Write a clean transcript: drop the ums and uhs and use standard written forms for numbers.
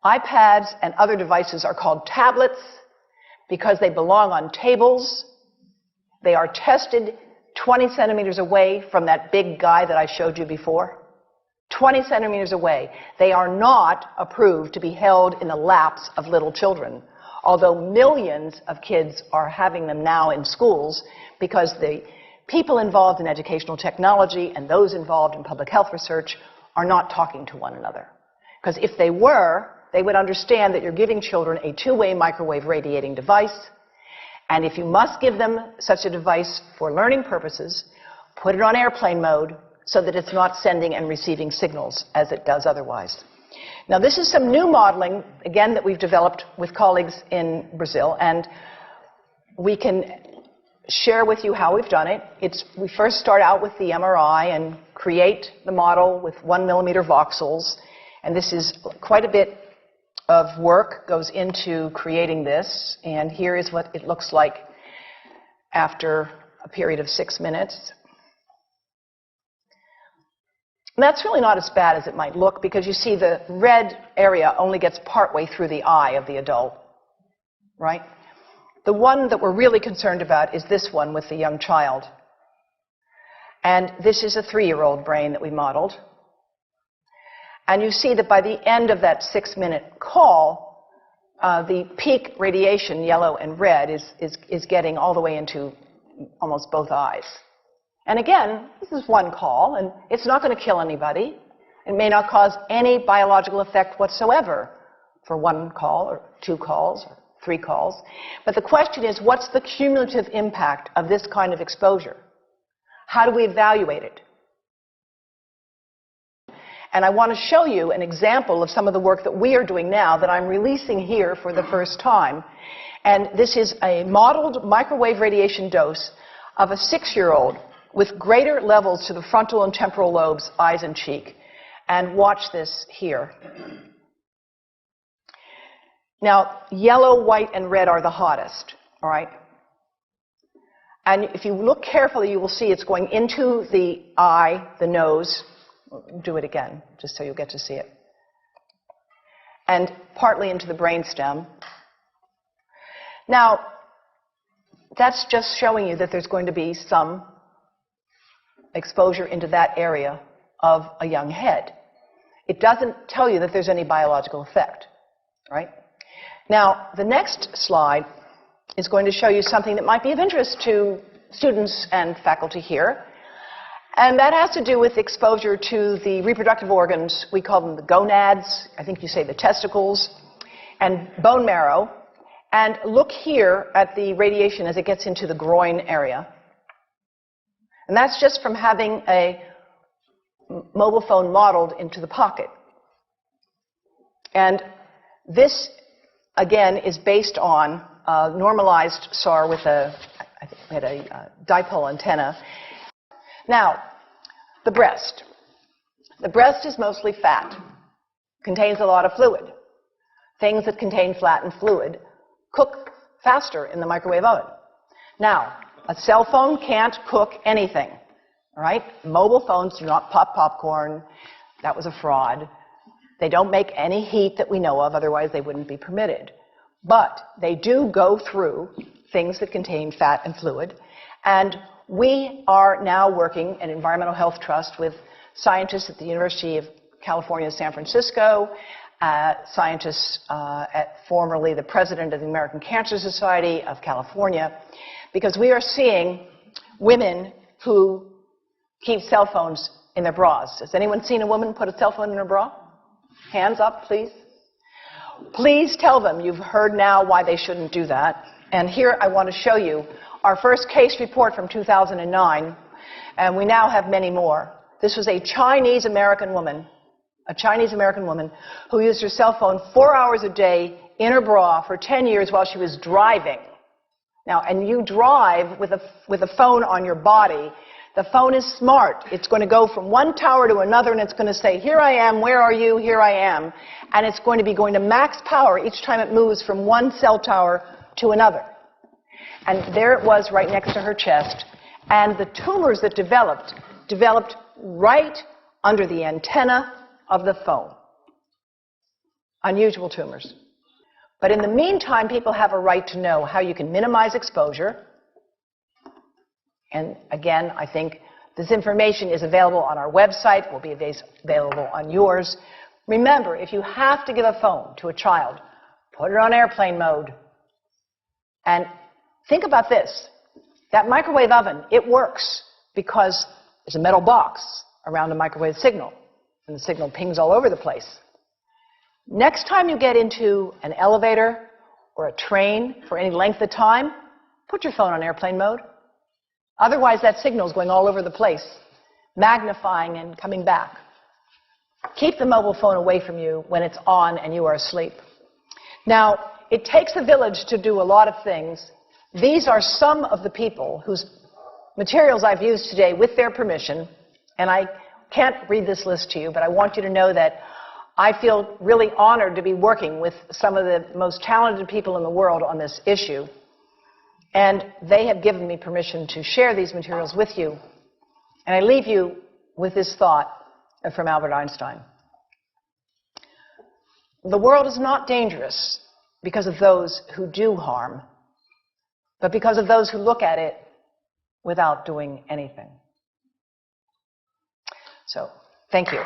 iPads and other devices are called tablets because they belong on tables. They are tested 20 centimeters away from that big guy that I showed you before. 20 centimeters away. They are not approved to be held in the laps of little children, although millions of kids are having them now in schools because the people involved in educational technology and those involved in public health research are not talking to one another. Because if they were, they would understand that you're giving children a two-way microwave radiating device, and if you must give them such a device for learning purposes, put it on airplane mode so that it's not sending and receiving signals as it does otherwise. Now, this is some new modeling, again, that we've developed with colleagues in Brazil, and we can share with you how we've done it. We first start out with the MRI and create the model with 1 millimeter voxels, and this is quite a bit of work goes into creating this, and here is what it looks like after a period of 6 minutes. And that's really not as bad as it might look because you see the red area only gets partway through the eye of the adult, right? The one that we're really concerned about is this one with the young child. And this is a 3-year-old brain that we modeled. And you see that by the end of that 6-minute call, the peak radiation, yellow and red, is getting all the way into almost both eyes. And again, this is one call, and it's not going to kill anybody. It may not cause any biological effect whatsoever for 1 call or 2 calls or 3 calls. But the question is, what's the cumulative impact of this kind of exposure? How do we evaluate it? And I want to show you an example of some of the work that we are doing now that I'm releasing here for the first time. And this is a modeled microwave radiation dose of a 6-year-old with greater levels to the frontal and temporal lobes, eyes and cheek. And watch this here. Now, yellow, white, and red are the hottest, all right? And if you look carefully, you will see it's going into the eye, the nose. Do it again, just so you'll get to see it. And partly into the brainstem. Now, that's just showing you that there's going to be some exposure into that area of a young head. It doesn't tell you that there's any biological effect, right? Now, the next slide is going to show you something that might be of interest to students and faculty here. And that has to do with exposure to the reproductive organs. We call them the gonads. I think you say the testicles. And bone marrow. And look here at the radiation as it gets into the groin area. And that's just from having a mobile phone modeled into the pocket. And this, again, is based on a normalized SAR with I think we had a dipole antenna. Now, the breast. The breast is mostly fat, contains a lot of fluid. Things that contain fat and fluid cook faster in the microwave oven. Now, a cell phone can't cook anything, all right? Mobile phones do not pop popcorn. That was a fraud. They don't make any heat that we know of, otherwise they wouldn't be permitted. But they do go through things that contain fat and fluid, and we are now working at Environmental Health Trust with scientists at the University of California, San Francisco, scientists at formerly the president of the American Cancer Society of California, because we are seeing women who keep cell phones in their bras. Has anyone seen a woman put a cell phone in her bra? Hands up, please. Please tell them you've heard now why they shouldn't do that. And here I want to show you our first case report from 2009, and we now have many more. This was a Chinese-American woman who used her cell phone 4 hours a day in her bra for 10 years while she was driving. Now, and you drive with a phone on your body. The phone is smart. It's going to go from one tower to another, and it's going to say, here I am, where are you, here I am. And it's going to be going to max power each time it moves from one cell tower to another. And there it was right next to her chest. And the tumors that developed right under the antenna of the phone. unusual tumors. But in the meantime, people have a right to know how you can minimize exposure. And again, I think this information is available on our website, will be available on yours. Remember, if you have to give a phone to a child, put it on airplane mode. And think about this. That microwave oven, it works because there's a metal box around the microwave signal, and the signal pings all over the place. Next time you get into an elevator or a train for any length of time, put your phone on airplane mode. Otherwise, that signal is going all over the place, magnifying and coming back. Keep the mobile phone away from you when it's on and you are asleep. Now, it takes a village to do a lot of things. These are some of the people whose materials I've used today with their permission, and I can't read this list to you, but I want you to know that I feel really honored to be working with some of the most talented people in the world on this issue. And they have given me permission to share these materials with you. And I leave you with this thought from Albert Einstein. The world is not dangerous because of those who do harm, but because of those who look at it without doing anything. So, thank you.